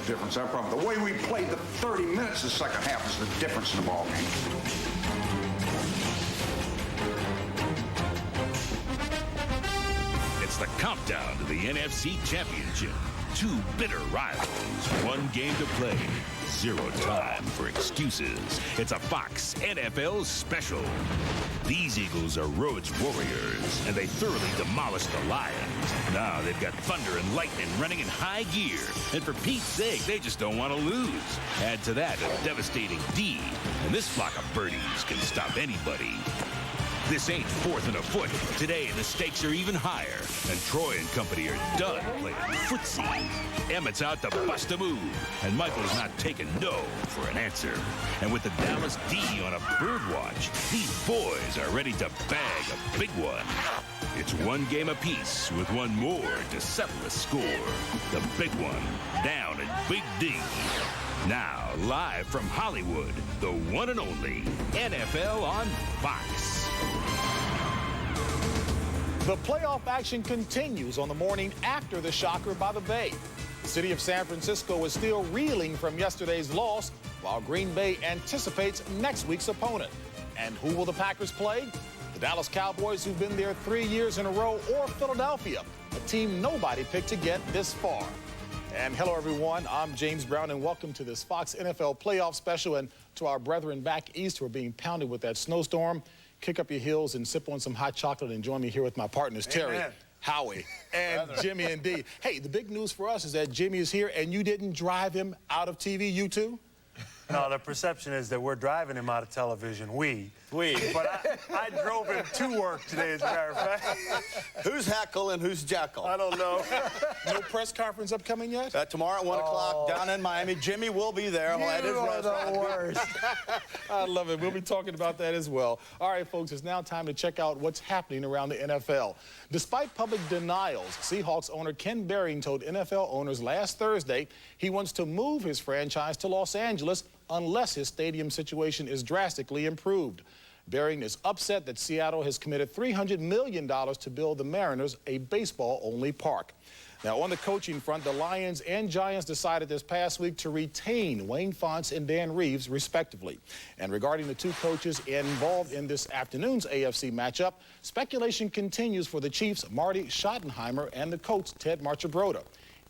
difference. That problem. The way we played the 30 minutes the second half is the difference in the ball game. It's the countdown to the NFC Championship. Two bitter rivals, one game to play, zero time for excuses. It's a Fox NFL special. These Eagles are Rhodes Warriors, and they thoroughly demolished the Lions. Now they've got thunder and lightning running in high gear, and for Pete's sake, they just don't want to lose. Add to that a devastating D, and this flock of birdies can stop anybody. This ain't fourth and a foot. Today, the stakes are even higher, and Troy and company are done playing footsie. Emmett's out to bust a move, and Michael's not taking no for an answer. And with the Dallas D on a bird watch, these boys are ready to bag a big one. It's one game apiece with one more to settle the score. The big one down in Big D. Now, live from Hollywood, the one and only NFL on Fox. The playoff action continues on the morning after the shocker by the Bay. The city of San Francisco is still reeling from yesterday's loss, while Green Bay anticipates next week's opponent. And who will the Packers play? The Dallas Cowboys, who've been there 3 years in a row, or Philadelphia, a team nobody picked to get this far. And hello, everyone. I'm James Brown, and welcome to this Fox NFL playoff special. And to our brethren back east who are being pounded with that snowstorm, kick up your heels and sip on some hot chocolate and join me here with my partners, Terry, Howie, and Jimmy and Dee. Hey, the big news for us is that Jimmy is here, and you didn't drive him out of TV, you two? No, the perception is that we're driving him out of television. We. But I drove him to work today, as a matter of fact. Who's Heckle and who's Jekyll? I don't know. No press conference upcoming yet? Tomorrow at 1 o'clock down in Miami. Jimmy will be there. You are the worst. I love it. We'll be talking about that as well. All right, folks, it's now time to check out what's happening around the NFL. Despite public denials, Seahawks owner Ken Behring told NFL owners last Thursday he wants to move his franchise to Los Angeles unless his stadium situation is drastically improved. Behring is upset that Seattle has committed $300 million to build the Mariners a baseball-only park. Now, on the coaching front, the Lions and Giants decided this past week to retain Wayne Fontes and Dan Reeves, respectively. And regarding the two coaches involved in this afternoon's AFC matchup, speculation continues for the Chiefs' Marty Schottenheimer and the Colts' Ted Marchibroda.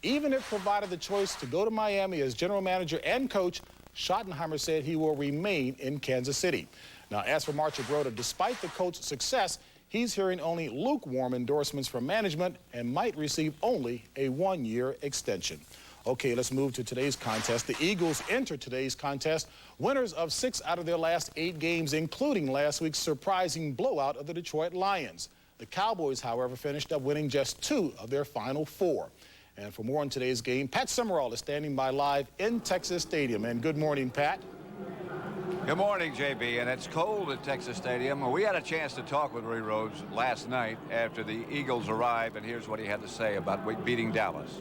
Even if provided the choice to go to Miami as general manager and coach, Schottenheimer said he will remain in Kansas City. Now, as for Marchibroda, despite the coach's success, he's hearing only lukewarm endorsements from management and might receive only a one-year extension. Okay, let's move to today's contest. The Eagles enter today's contest winners of 6 out of their last 8 games, including last week's surprising blowout of the Detroit Lions. The Cowboys, however, finished up winning just 2 of their final 4. And for more on today's game, Pat Summerall is standing by live in Texas Stadium. And good morning, Pat. Good morning, JB, and it's cold at Texas Stadium. We had a chance to talk with Ray Rhodes last night after the Eagles arrived, and here's what he had to say about beating Dallas.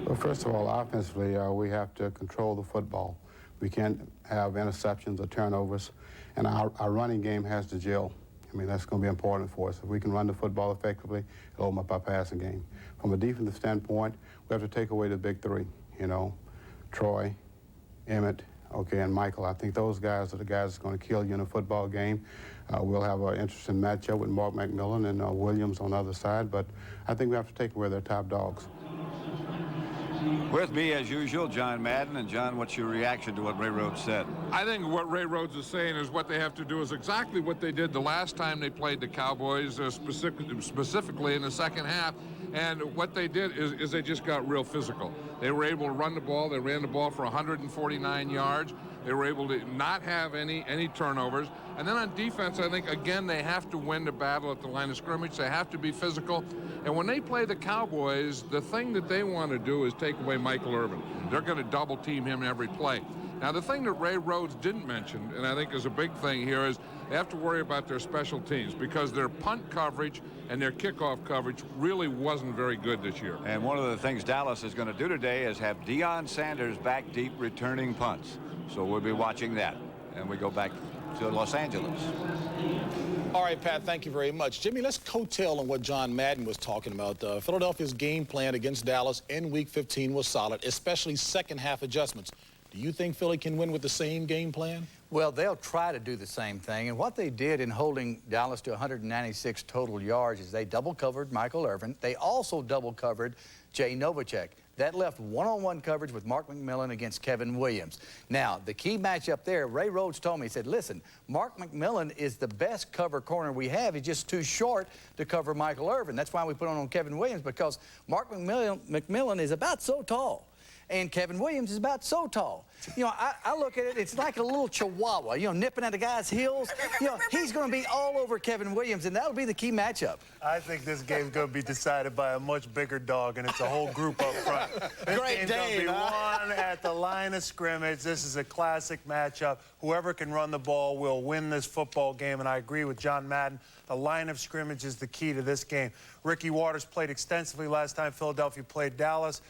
Well, first of all, offensively, we have to control the football. We can't have interceptions or turnovers, and our running game has to gel. I mean, that's going to be important for us. If we can run the football effectively, it'll open up our passing game. From a defensive standpoint, we have to take away the big 3, you know, Troy, Emmett, okay, and Michael. I think those guys are the guys that's going to kill you in a football game. We'll have an interesting matchup with Mark McMillan and Williams on the other side, but I think we have to take away their top dogs. With me, as usual, John Madden. And, John, what's your reaction to what Ray Rhodes said? I think what Ray Rhodes is saying is what they have to do is exactly what they did the last time they played the Cowboys, specifically in the second half. And what they did is they just got real physical. They were able to run the ball. They ran the ball for 149 yards. They were able to not have any turnovers. And then on defense, I think, again, they have to win the battle at the line of scrimmage. They have to be physical. And when they play the Cowboys, the thing that they want to do is take away Michael Irvin. They're going to double team him every play. Now, the thing that Ray Rhodes didn't mention, and I think is a big thing here, is they have to worry about their special teams because their punt coverage and their kickoff coverage really wasn't very good this year. And one of the things Dallas is going to do today is have Deion Sanders back deep returning punts. So we'll be watching that. And we go back to Los Angeles. All right, Pat, thank you very much. Jimmy, let's coattail on what John Madden was talking about. Philadelphia's game plan against Dallas in Week 15 was solid, especially second-half adjustments. Do you think Philly can win with the same game plan? Well, they'll try to do the same thing. And what they did in holding Dallas to 196 total yards is they double-covered Michael Irvin. They also double-covered Jay Novacek. That left one-on-one coverage with Mark McMillan against Kevin Williams. Now, the key matchup there, Ray Rhodes told me, he said, listen, Mark McMillan is the best cover corner we have. He's just too short to cover Michael Irvin. That's why we put on Kevin Williams, because Mark McMillan is about so tall. And Kevin Williams is about so tall. You know, I look at it, it's like a little chihuahua, you know, nipping at a guy's heels. You know, he's going to be all over Kevin Williams, and that'll be the key matchup. I think this game's going to be decided by a much bigger dog, and it's a whole group up front. This game's going to be won at the line of scrimmage. This is a classic matchup. Whoever can run the ball will win this football game, and I agree with John Madden. The line of scrimmage is the key to this game. Ricky Waters played extensively last time Philadelphia played Dallas.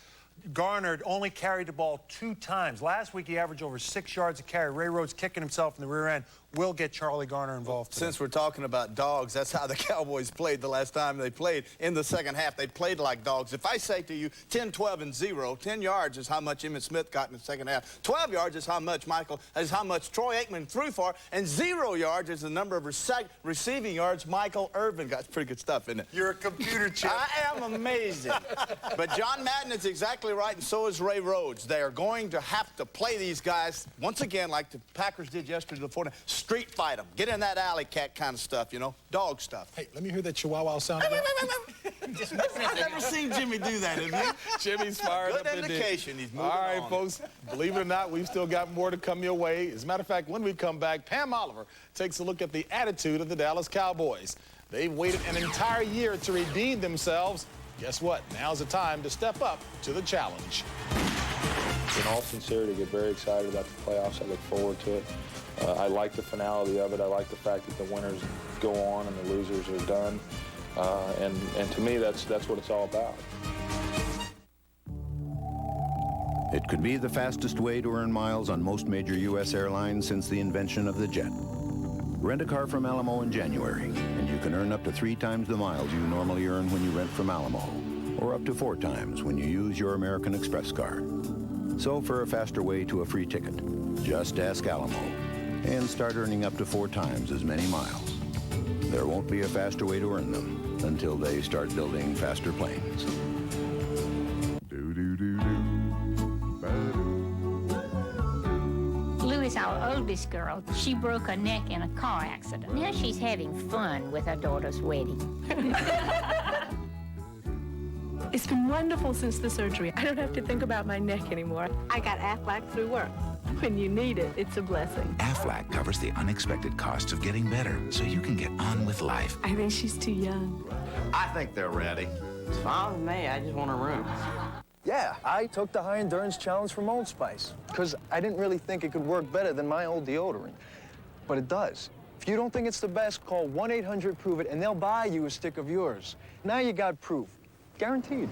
Garner only carried the ball 2 times. Last week, he averaged over 6 yards a carry. Ray Rhodes kicking himself in the rear end will get Charlie Garner involved today. Since we're talking about dogs, that's how the Cowboys played the last time they played. In the second half, they played like dogs. If I say to you 10, 12, and 0, 10 yards is how much Emmitt Smith got in the second half. 12 yards is how much Troy Aikman threw for, and 0 yards is the number of receiving yards Michael Irvin got. It's pretty good stuff, isn't it? You're a computer chip. I am amazing. But John Madden is exactly right, and so is Ray Rhodes. They are going to have to play these guys once again like the Packers did yesterday before. Street fight them. Get in that alley cat kind of stuff, you know, dog stuff. Hey, let me hear that chihuahua sound again. I've never seen Jimmy do that, have you? Jimmy's fired up. Good indication. He's moving on. All right, on. folks, believe it or not, we've still got more to come your way. As a matter of fact, when we come back, Pam Oliver takes a look at the attitude of the Dallas Cowboys. They've waited an entire year to redeem themselves. Guess what? Now's the time to step up to the challenge. In all sincerity, I get very excited about the playoffs. I look forward to it. I like the finality of it. I like the fact that the winners go on and the losers are done. And to me, that's what it's all about. It could be the fastest way to earn miles on most major U.S. airlines since the invention of the jet. Rent a car from Alamo in January, and you can earn up to 3 times the miles you normally earn when you rent from Alamo, or up to 4 times when you use your American Express card. So for a faster way to a free ticket, just ask Alamo, and start earning up to 4 times as many miles. There won't be a faster way to earn them until they start building faster planes. Lou is our oldest girl. She broke her neck in a car accident. Now she's having fun with her daughter's wedding. It's been wonderful since the surgery. I don't have to think about my neck anymore. I got Aflac through work. When you need it, it's a blessing. Aflac covers the unexpected costs of getting better, so you can get on with life. I think she's too young. I think they're ready. It's fine with me. I just want a room. Yeah, I took the high endurance challenge from Old Spice because I didn't really think it could work better than my old deodorant. But it does. If you don't think it's the best, call 1-800-PROVE-IT and they'll buy you a stick of yours. Now you got proof. Guaranteed.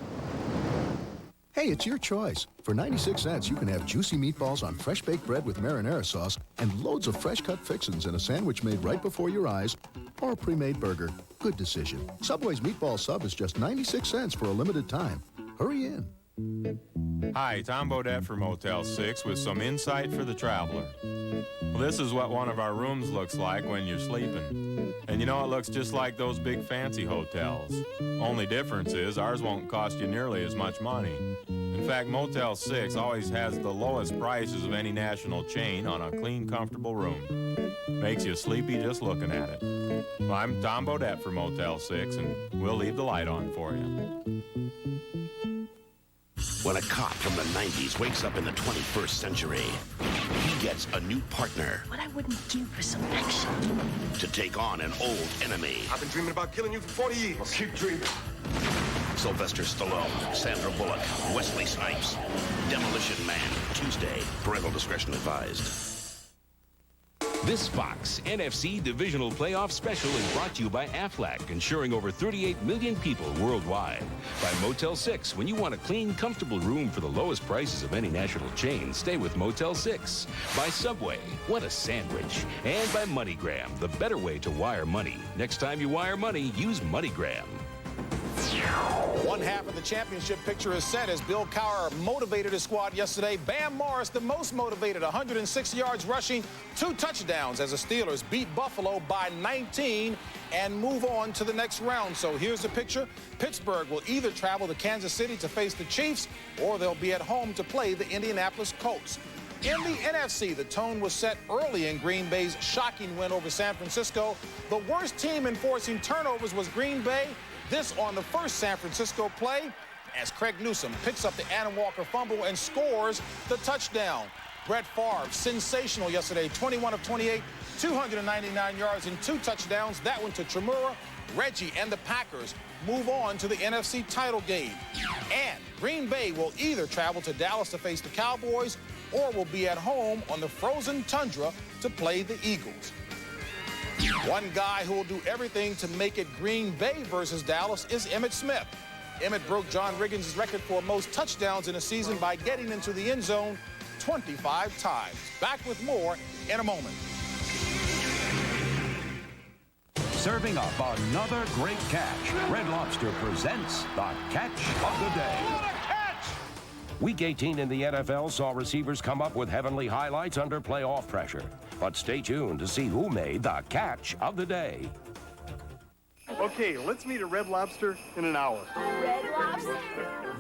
Hey, it's your choice. For 96 cents, you can have juicy meatballs on fresh baked bread with marinara sauce and loads of fresh cut fixins in a sandwich made right before your eyes or a pre-made burger. Good decision. Subway's meatball sub is just 96 cents for a limited time. Hurry in. Hi, Tom Bodette from Motel 6 with some insight for the traveler. Well, this is what one of our rooms looks like when you're sleeping. And you know, it looks just like those big fancy hotels. Only difference is ours won't cost you nearly as much money. In fact, Motel 6 always has the lowest prices of any national chain on a clean, comfortable room. Makes you sleepy just looking at it. Well, I'm Tom Bodette for Motel 6, and we'll leave the light on for you. When a cop from the 90s wakes up in the 21st century, he gets a new partner. What I wouldn't give for some action. To take on an old enemy. I've been dreaming about killing you for 40 years. Well, keep dreaming. Sylvester Stallone, Sandra Bullock, Wesley Snipes. Demolition Man, Tuesday. Parental discretion advised. This Fox NFC Divisional Playoff Special is brought to you by Aflac, insuring over 38 million people worldwide. By Motel 6, when you want a clean, comfortable room for the lowest prices of any national chain, stay with Motel 6. By Subway, what a sandwich. And by MoneyGram, the better way to wire money. Next time you wire money, use MoneyGram. One half of the championship picture is set as Bill Cowher motivated his squad yesterday. Bam Morris, the most motivated, 106 yards rushing, 2 touchdowns as the Steelers beat Buffalo by 19 and move on to the next round. So here's the picture. Pittsburgh will either travel to Kansas City to face the Chiefs, or they'll be at home to play the Indianapolis Colts. In the NFC, the tone was set early in Green Bay's shocking win over San Francisco. The worst team in forcing turnovers was Green Bay. This on the first San Francisco play as Craig Newsome picks up the Adam Walker fumble and scores the touchdown. Brett Favre, sensational yesterday, 21 of 28, 299 yards and 2 touchdowns. That one to Tremura. Reggie and the Packers move on to the NFC title game. And Green Bay will either travel to Dallas to face the Cowboys or will be at home on the frozen tundra to play the Eagles. One guy who will do everything to make it Green Bay versus Dallas is Emmitt Smith. Emmitt broke John Riggins' record for most touchdowns in a season by getting into the end zone 25 times. Back with more in a moment. Serving up another great catch. Red Lobster presents the catch of the day. What a catch! Week 18 in the NFL saw receivers come up with heavenly highlights under playoff pressure. But stay tuned to see who made the catch of the day. Okay, let's meet at Red Lobster in an hour. Red Lobster?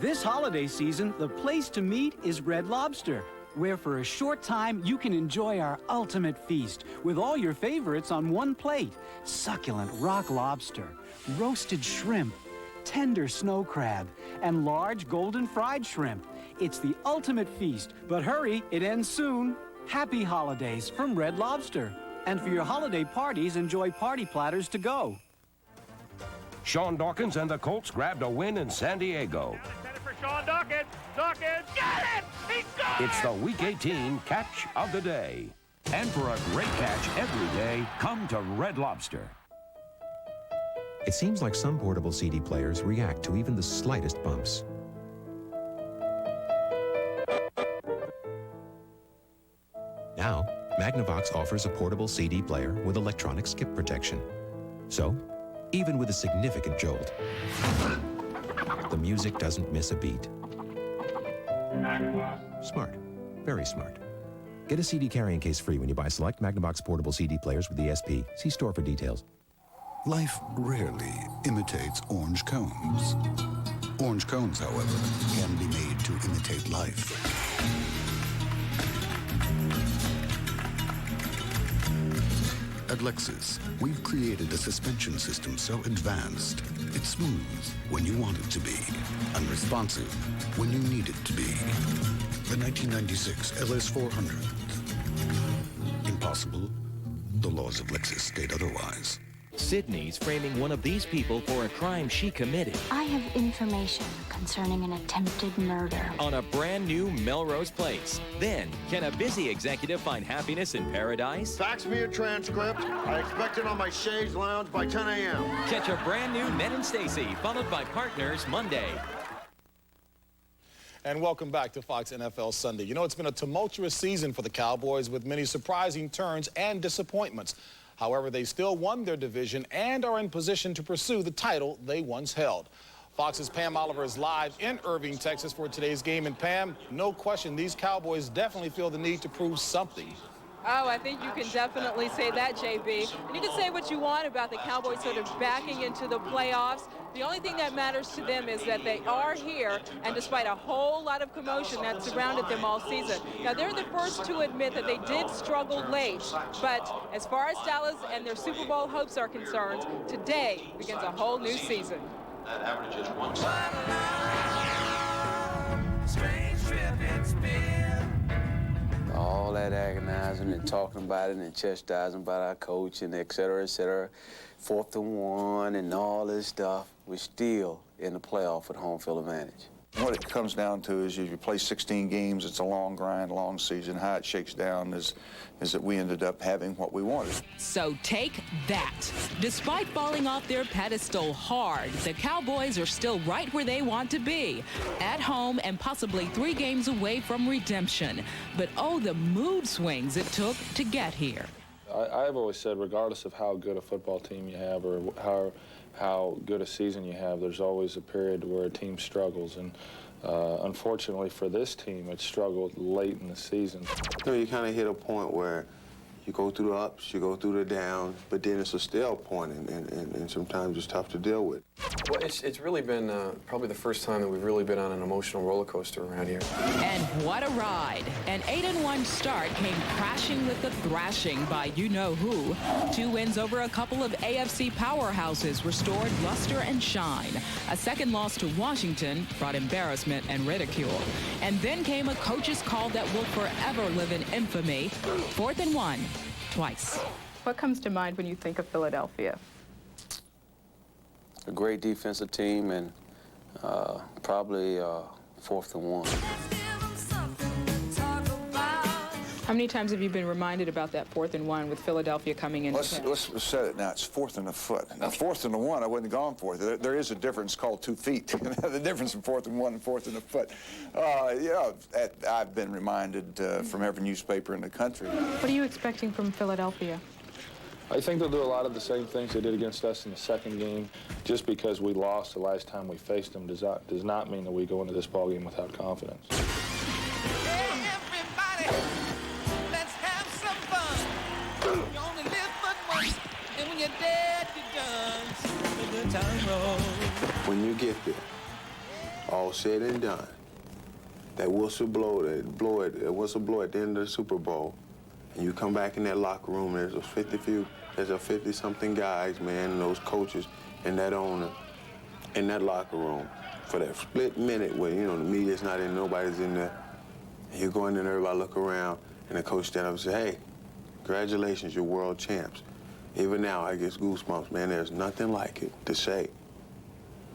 This holiday season, the place to meet is Red Lobster, where for a short time you can enjoy our ultimate feast with all your favorites on one plate. Succulent rock lobster, roasted shrimp, tender snow crab, and large golden fried shrimp. It's the ultimate feast, but hurry, it ends soon. Happy holidays from Red Lobster. And for your holiday parties, enjoy party platters to go. Sean Dawkins and the Colts grabbed a win in San Diego. Set it for Sean Dawkins. Dawkins, got it! He got it! It's the Week 18 catch of the day. And for a great catch every day, come to Red Lobster. It seems like some portable CD players react to even the slightest bumps. Now, Magnavox offers a portable CD player with electronic skip protection. So, even with a significant jolt, the music doesn't miss a beat. Smart. Very smart. Get a CD carrying case free when you buy select Magnavox portable CD players with ESP. See store for details. Life rarely imitates orange cones. Orange cones, however, can be made to imitate life. At Lexus, we've created a suspension system so advanced, it's smooth when you want it to be, and responsive when you need it to be. The 1996 LS400. Impossible? The laws of Lexus state otherwise. Sydney's framing one of these people for a crime she committed. I have information concerning an attempted murder. On a brand new Melrose Place. Then, can a busy executive find happiness in paradise? Fax me a transcript. I expect it on my chaise lounge by 10 a.m. Catch a brand new Ned and Stacy, followed by Partners Monday. And welcome back to Fox NFL Sunday. You know, it's been a tumultuous season for the Cowboys with many surprising turns and disappointments. However, they still won their division and are in position to pursue the title they once held. Fox's Pam Oliver is live in Irving, Texas for today's game. And Pam, no question, these Cowboys definitely feel the need to prove something. Oh, I think you can definitely say that, JB. And you can say what you want about the Cowboys sort of backing into the playoffs. The only thing that matters to them is that they are here, and despite a whole lot of commotion that surrounded them all season. Now, they're the first to admit that they did struggle late, but as far as Dallas and their Super Bowl hopes are concerned, today begins a whole new season. That averages 1 Strange trip it's been. All that agonizing and talking about it and chastising about our coach and et cetera, 4th and 1 and all this stuff. We're still in the playoff with home field advantage. What it comes down to is if you play 16 games, it's a long grind, long season. How it shakes down is that we ended up having what we wanted. So take that. Despite falling off their pedestal hard, the Cowboys are still right where they want to be, at home and possibly 3 games away from redemption. But oh, the mood swings it took to get here. I've always said, regardless of how good a football team you have or how good a season you have, there's always a period where a team struggles. And unfortunately for this team, it struggled late in the season. You know, you kind of hit a point where you go through the ups, you go through the downs, but then it's a stale point, and sometimes it's tough to deal with. Well, it's really been probably the first time that we've really been on an emotional roller coaster around here. And what a ride. An 8-1 start came crashing with the thrashing by you-know-who. 2 wins over a couple of AFC powerhouses restored luster and shine. A second loss to Washington brought embarrassment and ridicule. And then came a coach's call that will forever live in infamy. 4th and 1. Twice. What comes to mind when you think of Philadelphia? A great defensive team and probably 4th and 1. How many times have you been reminded about that 4th and 1 with Philadelphia coming in? Let's set it now. It's 4th and a foot. Now, 4th and a 1, I wouldn't have gone for it. There is a difference called 2 feet. The difference in 4th and 1 and 4th and a foot. I've been reminded from every newspaper in the country. What are you expecting from Philadelphia? I think they'll do a lot of the same things they did against us in the second game. Just because we lost the last time we faced them does not mean that we go into this ballgame without confidence. When you get there, all said and done, that whistle blow at the end of the Super Bowl, and you come back in that locker room, there's a 50-something guys, man, and those coaches and that owner in that locker room for that split minute where, you know, the media's not in, nobody's in there, and you go in there and everybody look around, and the coach stand up and say, hey, congratulations, you're world champs. Even now, I get goosebumps, man. There's nothing like it to say.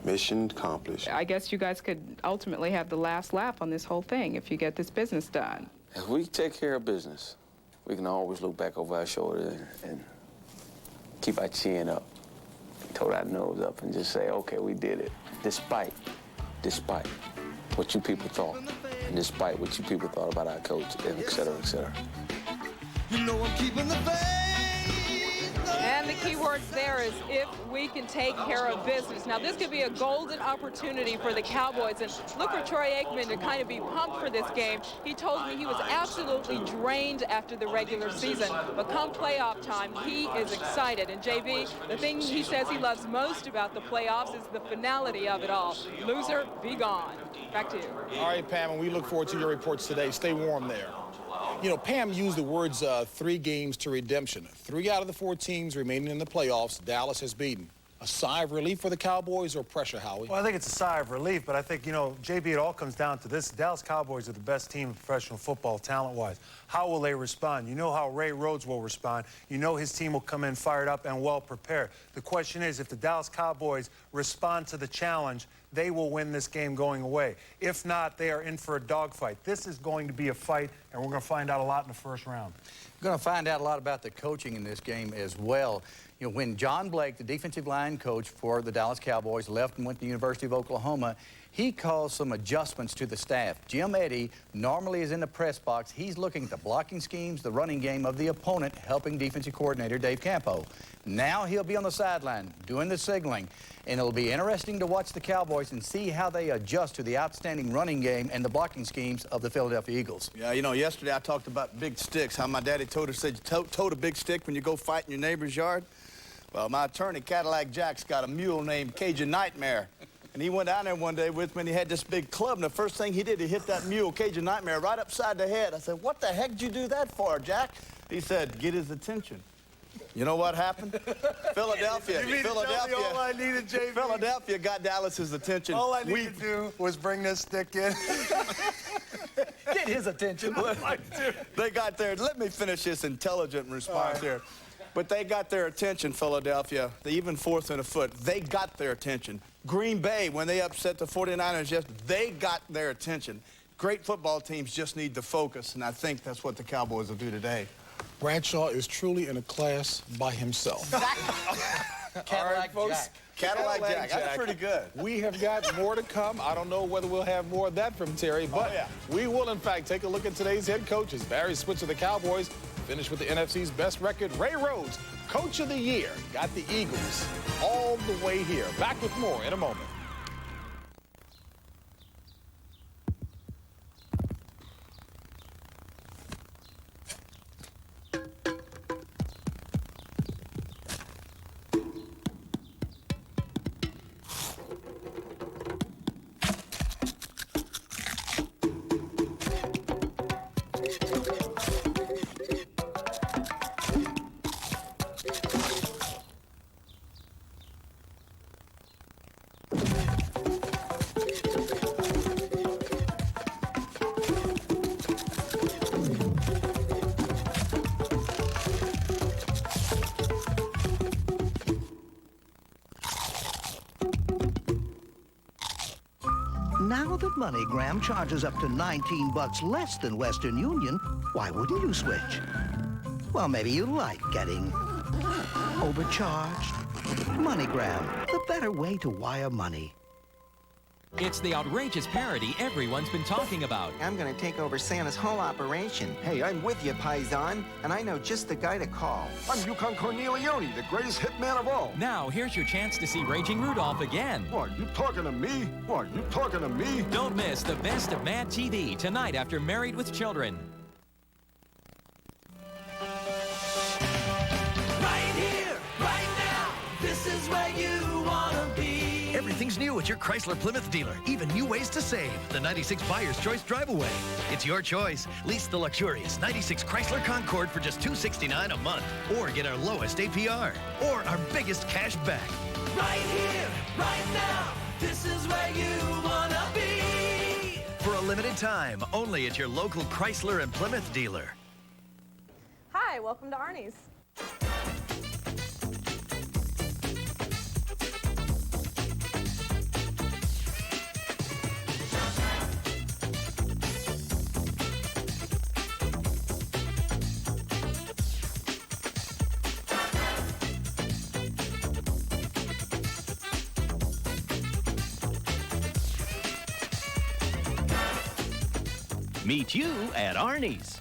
Mission accomplished. I guess you guys could ultimately have the last laugh on this whole thing if you get this business done. If we take care of business, we can always look back over our shoulder and keep our chin up, tote our nose up, and just say, okay, we did it, despite what you people thought, and despite what you people thought about our coach, and et cetera, et cetera. You know I'm keeping the faith. And the key words there is if we can take care of business. Now, this could be a golden opportunity for the Cowboys. And look for Troy Aikman to kind of be pumped for this game. He told me he was absolutely drained after the regular season. But come playoff time, he is excited. And, JB, the thing he says he loves most about the playoffs is the finality of it all. Loser, be gone. Back to you. All right, Pam, and we look forward to your reports today. Stay warm there. You know, Pam used the words 3 games to redemption. 3 out of the 4 teams remaining in the playoffs, Dallas has beaten. A sigh of relief for the Cowboys or pressure, Howie? Well, I think it's a sigh of relief, but I think, you know, JB, it all comes down to this. The Dallas Cowboys are the best team in professional football talent-wise. How will they respond? You know how Ray Rhodes will respond. You know his team will come in fired up and well prepared. The question is, if the Dallas Cowboys respond to the challenge, they will win this game going away. If not, they are in for a dogfight. This is going to be a fight, and we're going to find out a lot in the first round. We're going to find out a lot about the coaching in this game as well. You know, when John Blake, the defensive line coach for the Dallas Cowboys, left and went to the University of Oklahoma, he caused some adjustments to the staff. Jim Eddy normally is in the press box. He's looking at the blocking schemes, the running game of the opponent, helping defensive coordinator Dave Campo. Now he'll be on the sideline doing the signaling, and it'll be interesting to watch the Cowboys and see how they adjust to the outstanding running game and the blocking schemes of the Philadelphia Eagles. Yeah, you know, yesterday I talked about big sticks, how my daddy said you tote a big stick when you go fight in your neighbor's yard. Well, my attorney, Cadillac Jack's got a mule named Cajun Nightmare. And he went down there one day with me, and he had this big club, and the first thing he did, he hit that mule, Cajun Nightmare, right upside the head. I said, what the heck did you do that for, Jack? He said, get his attention. You know what happened? Philadelphia. You mean Philadelphia. All I needed, JB? Philadelphia got Dallas's attention. All I needed to do was bring this stick in. Get his attention. They got there. Let me finish this intelligent response here. But they got their attention, Philadelphia. They even fourth in a foot. They got their attention. Green Bay, when they upset the 49ers yesterday, they got their attention. Great football teams just need to focus, and I think that's what the Cowboys will do today. Bradshaw is truly in a class by himself. Cadillac Jack. Cadillac Jack. That's pretty good. We have got more to come. I don't know whether we'll have more of that from Terry, but we will, in fact, take a look at today's head coaches. Barry Switzer, the Cowboys, finished with the NFC's best record. Ray Rhodes, Coach of the Year, got the Eagles all the way here. Back with more in a moment. Now that MoneyGram charges up to $19 less than Western Union, why wouldn't you switch? Well, maybe you like getting overcharged. MoneyGram, the better way to wire money. It's the outrageous parody everyone's been talking about. I'm going to take over Santa's whole operation. Hey, I'm with you, Paisan, and I know just the guy to call. I'm Yukon Cornelione, the greatest hitman of all. Now, here's your chance to see Raging Rudolph again. What, you talking to me? What, you talking to me? Don't miss the best of Mad TV tonight after Married with Children. Right here, right now, this is where you want to be. Everything's new at your Chrysler Plymouth dealer. Even new ways to save. The 96 Buyer's Choice Drive-Away. It's your choice. Lease the luxurious 96 Chrysler Concorde for just $269 a month. Or get our lowest APR. Or our biggest cash back. Right here, right now, this is where you want to be. For a limited time, only at your local Chrysler and Plymouth dealer. Hi, welcome to Arnie's. Meet you at Arnie's.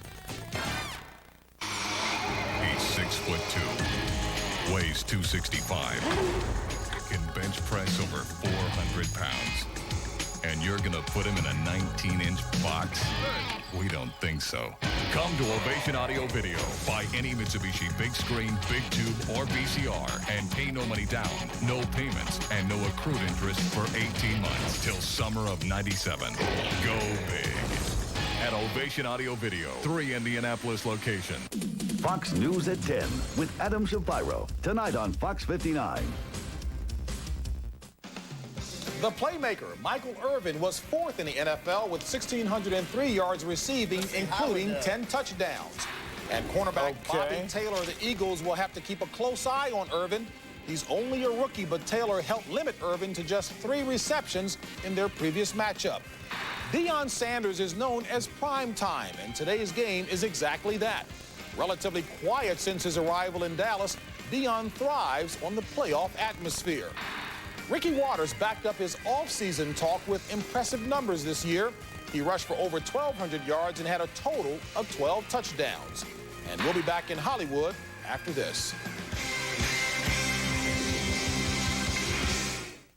He's 6'2", weighs 265, can bench press over 400 pounds. And you're gonna put him in a 19-inch box? We don't think so. Come to Ovation Audio Video. Buy any Mitsubishi big screen, big tube, or VCR and pay no money down, no payments, and no accrued interest for 18 months till summer of '97. Go big at Ovation Audio Video, 3 Indianapolis locations. Fox News at 10 with Adam Shapiro. Tonight on Fox 59. The playmaker, Michael Irvin, was 4th in the NFL with 1,603 yards receiving, including 10 touchdowns. And cornerback Bobby Taylor of the Eagles will have to keep a close eye on Irvin. He's only a rookie, but Taylor helped limit Irvin to just 3 receptions in their previous matchup. Deion Sanders is known as prime time, and today's game is exactly that. Relatively quiet since his arrival in Dallas, Deion thrives on the playoff atmosphere. Ricky Watters backed up his offseason talk with impressive numbers this year. He rushed for over 1,200 yards and had a total of 12 touchdowns. And we'll be back in Hollywood after this.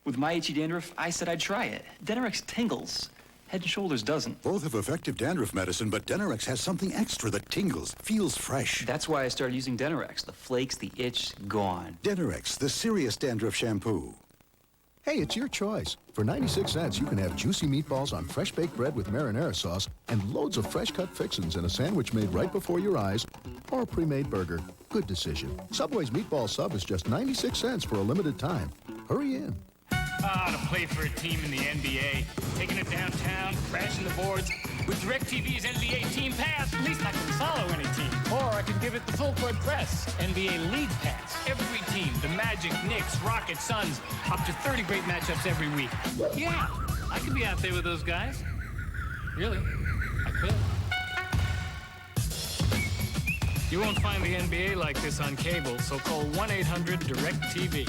With my itchy dandruff, I said I'd try it. Denorex tingles. Head & Shoulders doesn't. Both have effective dandruff medicine, but Denorex has something extra that tingles, feels fresh. That's why I started using Denorex. The flakes, the itch, gone. Denorex, the serious dandruff shampoo. Hey, it's your choice. For 96 cents, you can have juicy meatballs on fresh baked bread with marinara sauce and loads of fresh cut fixins in a sandwich made right before your eyes or a pre-made burger. Good decision. Subway's meatball sub is just 96 cents for a limited time. Hurry in. To play for a team in the NBA, taking it downtown, crashing the boards. With DirecTV's NBA Team Pass, at least I can follow any team. Or I can give it the full court press, NBA League Pass. Every team, the Magic, Knicks, Rockets, Suns, up to 30 great matchups every week. Yeah, I could be out there with those guys. Really, I could. You won't find the NBA like this on cable, so call 1-800-DIRECTV.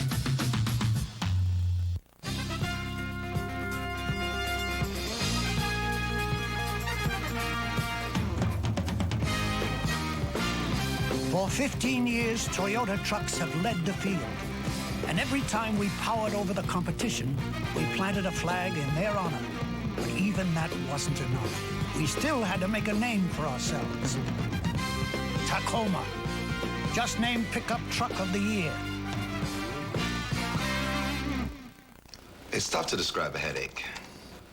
For 15 years, Toyota trucks have led the field. And every time we powered over the competition, we planted a flag in their honor. But even that wasn't enough. We still had to make a name for ourselves. Tacoma, just named Pickup Truck of the Year. It's tough to describe a headache.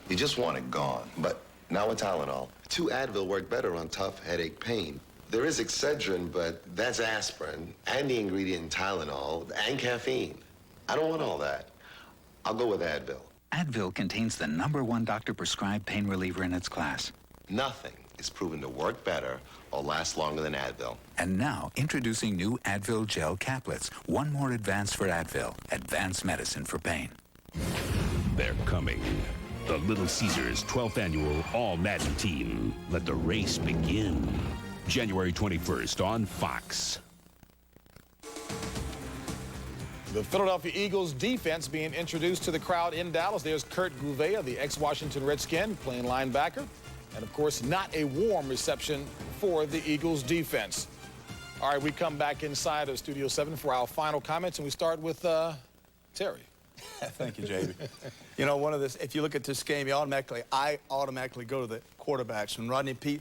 You just want it gone. But now with Tylenol, 2 Advil work better on tough headache pain. There is Excedrin, but that's aspirin, and the ingredient Tylenol, and caffeine. I don't want all that. I'll go with Advil. Advil contains the #1 doctor-prescribed pain reliever in its class. Nothing is proven to work better or last longer than Advil. And now, introducing new Advil Gel Caplets. One more advance for Advil. Advanced medicine for pain. They're coming. The Little Caesars 12th Annual All-Madden Team. Let the race begin. January 21st on Fox. The Philadelphia Eagles defense being introduced to the crowd in Dallas. There's Kurt Gouveia, the ex-Washington Redskin, playing linebacker. And, of course, not a warm reception for the Eagles defense. All right, we come back inside of Studio 7 for our final comments, and we start with Terry. Thank you, JB. You know, if you look at this game, I automatically go to the quarterbacks. And Rodney Peete,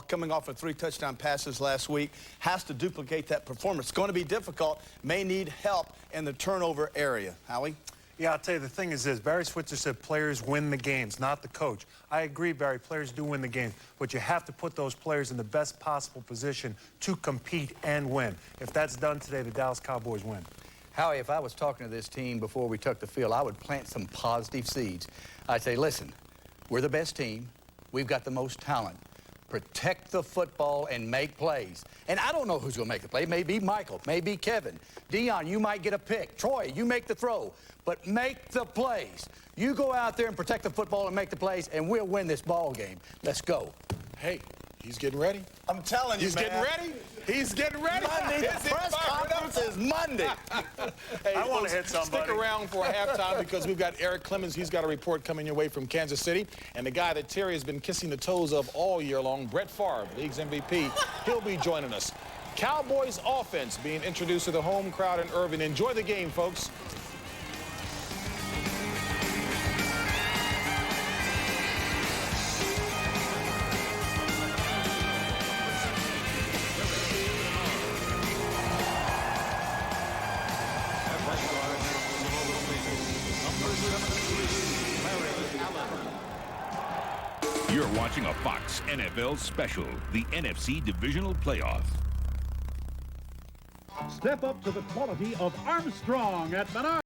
coming off of 3 touchdown passes last week, has to duplicate that performance. It's going to be difficult, may need help in the turnover area. Howie? Yeah, I'll tell you, the thing is this. Barry Switzer said players win the games, not the coach. I agree, Barry, players do win the games, but you have to put those players in the best possible position to compete and win. If that's done today, the Dallas Cowboys win. Howie, if I was talking to this team before we took the field, I would plant some positive seeds. I'd say, listen, we're the best team. We've got the most talent. Protect the football and make plays. And I don't know who's going to make the play. Maybe Michael, maybe Kevin. Dion, you might get a pick. Troy, you make the throw. But make the plays. You go out there and protect the football and make the plays, and we'll win this ball game. Let's go. Hey, he's getting ready. I'm telling you, He's getting ready. He's getting ready. Monday, the press conference is Monday. Hey, I want to hit somebody. Stick around for halftime because we've got Eric Clemens. He's got a report coming your way from Kansas City. And the guy that Terry has been kissing the toes of all year long, Brett Favre, league's MVP, he'll be joining us. Cowboys offense being introduced to the home crowd in Irving. Enjoy the game, folks. You're watching a Fox NFL special, the NFC Divisional Playoff. Step up to the quality of Armstrong at Menards.